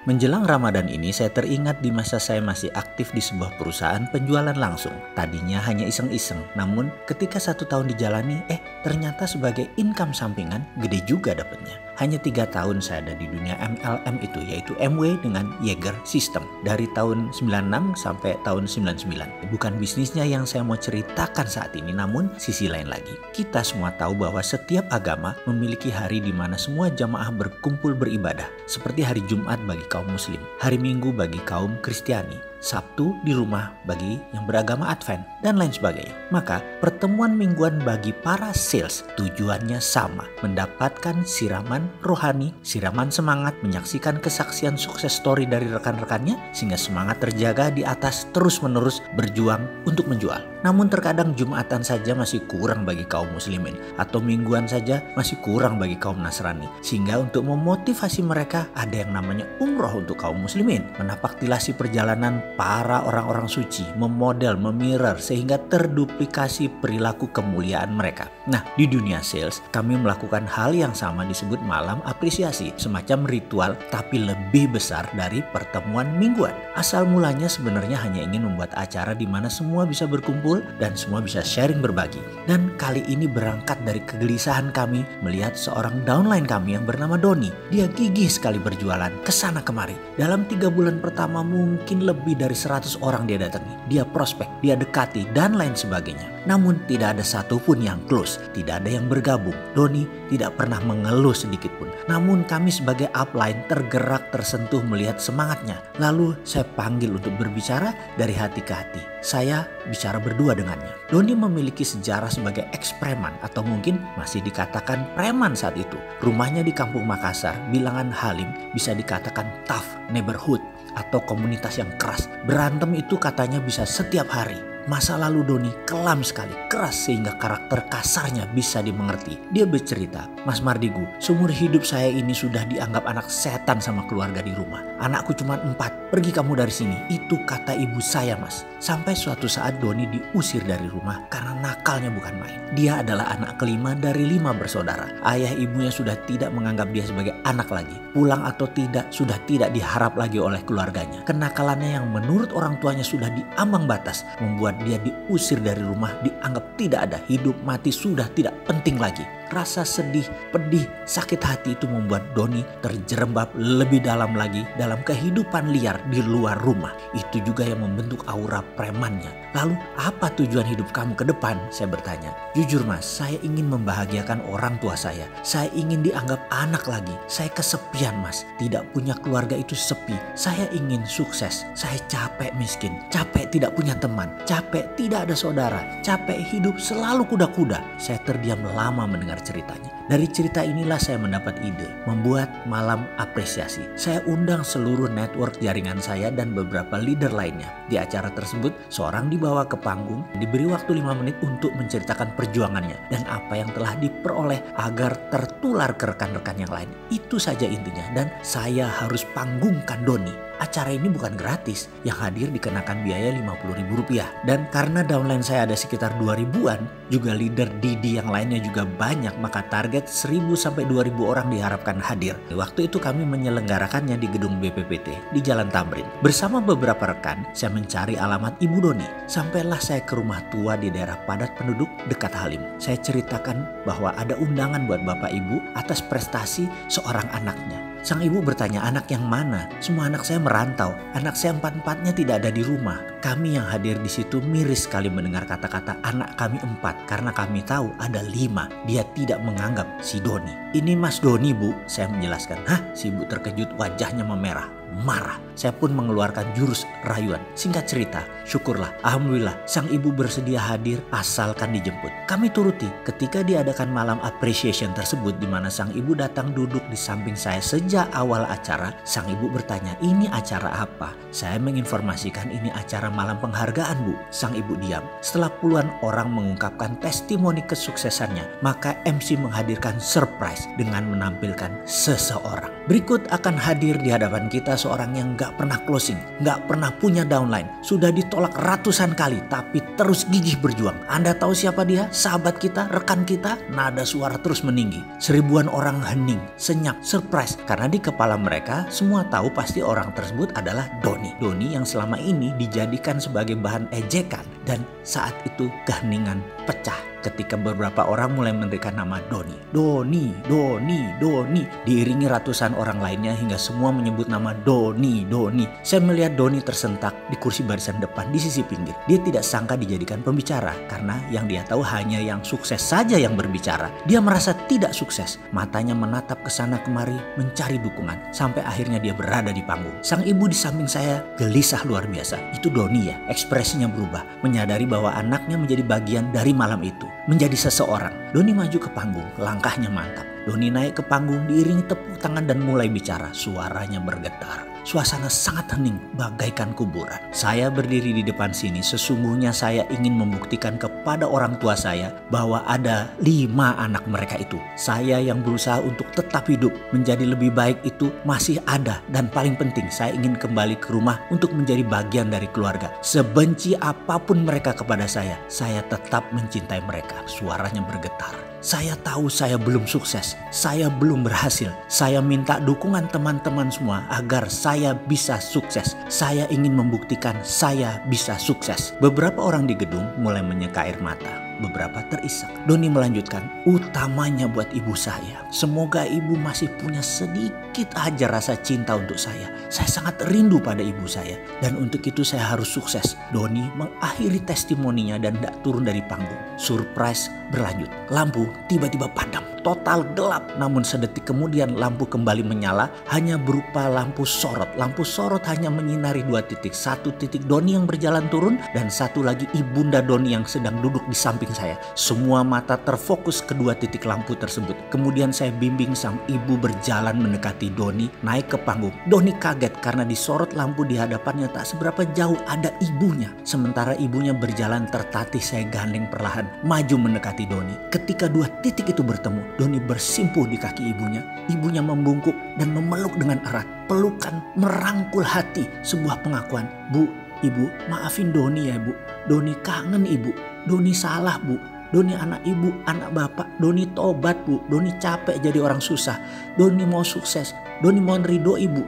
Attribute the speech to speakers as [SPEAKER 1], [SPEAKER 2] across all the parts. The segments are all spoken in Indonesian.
[SPEAKER 1] Menjelang Ramadan ini saya teringat di masa saya masih aktif di sebuah perusahaan penjualan langsung. Tadinya hanya iseng-iseng, namun ketika 1 tahun dijalani, ternyata sebagai income sampingan gede juga dapatnya. Hanya 3 tahun saya ada di dunia MLM itu, yaitu MW dengan Jaeger System. Dari tahun 96 sampai tahun 99. Bukan bisnisnya yang saya mau ceritakan saat ini, namun sisi lain lagi. Kita semua tahu bahwa setiap agama memiliki hari di mana semua jamaah berkumpul beribadah. Seperti hari Jumat bagi kaum Muslim, hari Minggu bagi kaum Kristiani, Sabtu di rumah bagi yang beragama Advent, dan lain sebagainya. Maka pertemuan mingguan bagi para sales tujuannya sama, mendapatkan siraman rohani, siraman semangat, menyaksikan kesaksian sukses story dari rekan-rekannya, sehingga semangat terjaga di atas terus-menerus berjuang untuk menjual. Namun terkadang Jumatan saja masih kurang bagi kaum muslimin, atau mingguan saja masih kurang bagi kaum Nasrani. Sehingga untuk memotivasi mereka ada yang namanya umroh untuk kaum muslimin, menapaktilasi perjalanan para orang-orang suci, memodel, memirror sehingga terduplikasi perilaku kemuliaan mereka. Nah, di dunia sales kami melakukan hal yang sama disebut malam apresiasi, semacam ritual tapi lebih besar dari pertemuan mingguan. Asal mulanya sebenarnya hanya ingin membuat acara di mana semua bisa berkumpul dan semua bisa sharing berbagi. Dan kali ini berangkat dari kegelisahan kami melihat seorang downline kami yang bernama Doni. Dia gigih sekali berjualan kesana kemari. Dalam 3 bulan pertama mungkin lebih dari 100 orang dia datangi, dia prospek, dia dekati, dan lain sebagainya. Namun tidak ada satupun yang close, tidak ada yang bergabung. Doni tidak pernah mengeluh sedikit pun. Namun kami sebagai upline tergerak, tersentuh melihat semangatnya. Lalu saya panggil untuk berbicara dari hati ke hati. Saya bicara berdua dengannya. Doni memiliki sejarah sebagai ex-preman atau mungkin masih dikatakan preman saat itu. Rumahnya di Kampung Makassar, bilangan Halim, bisa dikatakan tough neighborhood atau komunitas yang keras. Berantem itu katanya bisa setiap hari. Masa lalu Doni kelam sekali, keras sehingga karakter kasarnya bisa dimengerti. Dia bercerita, "Mas Mardigu, seumur hidup saya ini sudah dianggap anak setan sama keluarga di rumah. Anakku cuma 4, pergi kamu dari sini." Itu kata ibu saya, Mas. Sampai suatu saat Doni diusir dari rumah karena nakalnya bukan main. Dia adalah anak kelima dari 5 bersaudara. Ayah ibunya sudah tidak menganggap dia sebagai anak lagi. Pulang atau tidak sudah tidak diharap lagi oleh keluarganya. Kenakalannya yang menurut orang tuanya sudah diambang batas membuat dia diusir dari rumah, dianggap tidak ada, hidup mati sudah tidak penting lagi. Rasa sedih, pedih, sakit hati itu membuat Doni terjerembab lebih dalam lagi dalam kehidupan liar di luar rumah. Itu juga yang membentuk aura premannya. Lalu apa tujuan hidup kamu ke depan? Saya bertanya. Jujur Mas, saya ingin membahagiakan orang tua saya. Saya ingin dianggap anak lagi. Saya kesepian Mas, tidak punya keluarga itu sepi. Saya ingin sukses. Saya capek miskin, capek tidak punya teman, capek tidak ada saudara, capek hidup selalu kuda-kuda. Saya terdiam lama mendengar ceritanya. Dari cerita inilah saya mendapat ide membuat malam apresiasi. Saya undang seluruh network jaringan saya dan beberapa leader lainnya. Di acara tersebut seorang dibawa ke panggung, diberi waktu 5 menit untuk menceritakan perjuangannya dan apa yang telah diperoleh agar tertular ke rekan-rekan yang lain. Itu saja intinya, dan saya harus panggungkan Doni. Acara ini bukan gratis, yang hadir dikenakan biaya Rp50.000. Dan karena downline saya ada sekitar 2000-an, juga leader Didi yang lainnya juga banyak, maka target 1000 sampai 2000 orang diharapkan hadir. Waktu itu kami menyelenggarakannya di gedung BPPT di Jalan Tamrin. Bersama beberapa rekan, saya mencari alamat Ibu Doni. Sampailah saya ke rumah tua di daerah padat penduduk dekat Halim. Saya ceritakan bahwa ada undangan buat Bapak Ibu atas prestasi seorang anaknya. Sang ibu bertanya, anak yang mana? Semua anak saya merantau. Anak saya 4-4-nya tidak ada di rumah. Kami yang hadir di situ miris sekali mendengar kata-kata anak kami 4 karena kami tahu ada 5. Dia tidak menganggap si Doni. Ini Mas Doni Bu, saya menjelaskan. Hah? Si ibu terkejut, wajahnya memerah. Marah. Saya pun mengeluarkan jurus rayuan. Singkat cerita, syukurlah, alhamdulillah sang ibu bersedia hadir asalkan dijemput. Kami turuti. Ketika diadakan malam appreciation tersebut di mana sang ibu datang duduk di samping saya sejak awal acara, sang ibu bertanya, "Ini acara apa?" Saya menginformasikan ini acara malam penghargaan Bu. Sang ibu diam. Setelah puluhan orang mengungkapkan testimoni kesuksesannya, maka MC menghadirkan surprise. sukses dengan menampilkan seseorang. Berikut akan hadir di hadapan kita seorang yang gak pernah closing, gak pernah punya downline. Sudah ditolak ratusan kali tapi terus gigih berjuang. Anda tahu siapa dia? Sahabat kita, rekan kita? Nada suara terus meninggi. Seribuan orang hening, senyap, surprise. Karena di kepala mereka semua tahu pasti orang tersebut adalah Doni. Doni yang selama ini dijadikan sebagai bahan ejekan. Dan saat itu keheningan pecah ketika beberapa orang mulai memberikan nama Doni. Doni, Doni, Doni. Diiringi ratusan orang lainnya hingga semua menyebut nama Doni, Doni. Saya melihat Doni tersentak di kursi barisan depan di sisi pinggir. Dia tidak sangka dijadikan pembicara karena yang dia tahu hanya yang sukses saja yang berbicara. Dia merasa tidak sukses. Matanya menatap ke sana kemari mencari dukungan. Sampai akhirnya dia berada di panggung. Sang ibu di samping saya gelisah luar biasa. Itu Doni ya, ekspresinya berubah. Menyadari bahwa anaknya menjadi bagian dari malam itu. Menjadi seseorang. Doni maju ke panggung, langkahnya mantap. Doni naik ke panggung diiringi tepuk tangan dan mulai bicara. Suaranya bergetar. Suasana sangat hening bagaikan kuburan. Saya berdiri di depan sini. Sesungguhnya saya ingin membuktikan kepada orang tua saya bahwa ada 5 anak mereka itu. Saya yang berusaha untuk tetap hidup menjadi lebih baik itu masih ada. Dan paling penting saya ingin kembali ke rumah untuk menjadi bagian dari keluarga. Sebenci apapun mereka kepada saya tetap mencintai mereka. Suaranya bergetar. Saya tahu saya belum sukses, saya belum berhasil. Saya minta dukungan teman-teman semua agar saya bisa sukses. Saya ingin membuktikan saya bisa sukses. Beberapa orang di gedung mulai menyeka air mata. Beberapa terisak. Doni melanjutkan, utamanya buat ibu saya. Semoga ibu masih punya sedikit aja rasa cinta untuk saya. Saya sangat rindu pada ibu saya. Dan untuk itu saya harus sukses. Doni mengakhiri testimoninya dan tidak turun dari panggung. Surprise berlanjut. Lampu tiba-tiba padam. Total gelap. Namun sedetik kemudian lampu kembali menyala. Hanya berupa lampu sorot. Lampu sorot hanya menyinari 2 titik. 1 titik Doni yang berjalan turun. Dan 1 lagi ibunda Doni yang sedang duduk di samping saya. Semua mata terfokus kedua titik lampu tersebut. Kemudian saya bimbing sang ibu berjalan mendekati Doni naik ke panggung. Doni kaget karena disorot lampu di hadapannya tak seberapa jauh ada ibunya. Sementara ibunya berjalan tertatih, saya gandeng perlahan maju mendekati Doni. Ketika 2 titik itu bertemu, Doni bersimpuh di kaki ibunya. Ibunya membungkuk dan memeluk dengan erat. Pelukan merangkul hati. Sebuah pengakuan, Bu, Ibu, maafin Doni ya Bu. Doni kangen Ibu. Doni salah Bu. Doni anak ibu, anak bapak. Doni tobat Bu. Doni capek jadi orang susah. Doni mau sukses. Doni mohon ridho Ibu.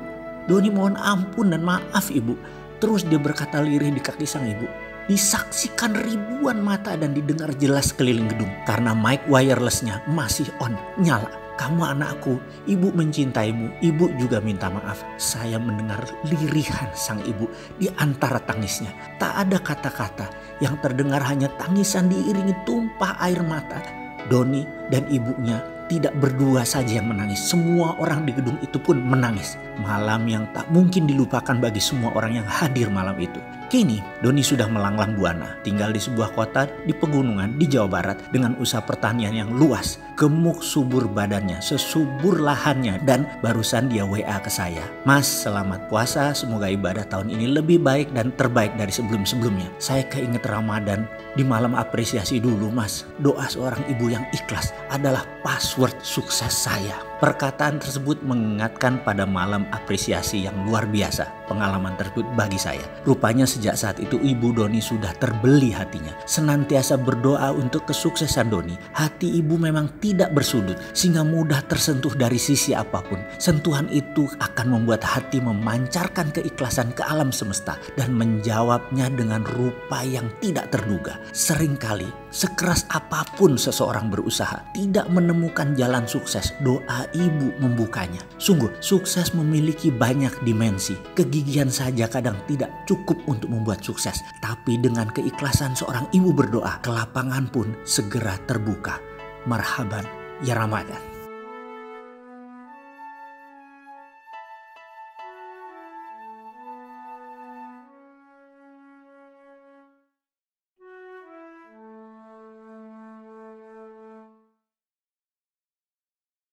[SPEAKER 1] Doni mohon ampun dan maaf Ibu. Terus dia berkata lirih di kaki sang ibu. Disaksikan ribuan mata dan didengar jelas keliling gedung. Karena mic wirelessnya masih on, nyala. Kamu anakku, ibu mencintaimu, ibu juga minta maaf. Saya mendengar lirihan sang ibu di antara tangisnya. Tak ada kata-kata, yang terdengar hanya tangisan diiringi tumpah air mata. Doni dan ibunya tidak berdua saja yang menangis. Semua orang di gedung itu pun menangis. Malam yang tak mungkin dilupakan bagi semua orang yang hadir malam itu. Kini Doni sudah melanglang buana, tinggal di sebuah kota di pegunungan di Jawa Barat dengan usaha pertanian yang luas. Gemuk subur badannya, sesubur lahannya, dan barusan dia WA ke saya. Mas, selamat puasa, semoga ibadah tahun ini lebih baik dan terbaik dari sebelum-sebelumnya. Saya keinget Ramadan, di malam apresiasi dulu mas. Doa seorang ibu yang ikhlas adalah password sukses saya. Perkataan tersebut mengingatkan pada malam apresiasi yang luar biasa. Pengalaman tersebut bagi saya. Rupanya sejak saat itu ibu Doni sudah terbeli hatinya. Senantiasa berdoa untuk kesuksesan Doni. Hati ibu memang tidak bersudut sehingga mudah tersentuh dari sisi apapun. Sentuhan itu akan membuat hati memancarkan keikhlasan ke alam semesta dan menjawabnya dengan rupa yang tidak terduga. Seringkali sekeras apapun seseorang berusaha tidak menemukan jalan sukses, doa ibu membukanya. Sungguh sukses memiliki banyak dimensi. Kegigihan saja kadang tidak cukup untuk membuat sukses. Tapi dengan keikhlasan seorang ibu berdoa, kelapangan pun segera terbuka. Marhaban ya Ramadan.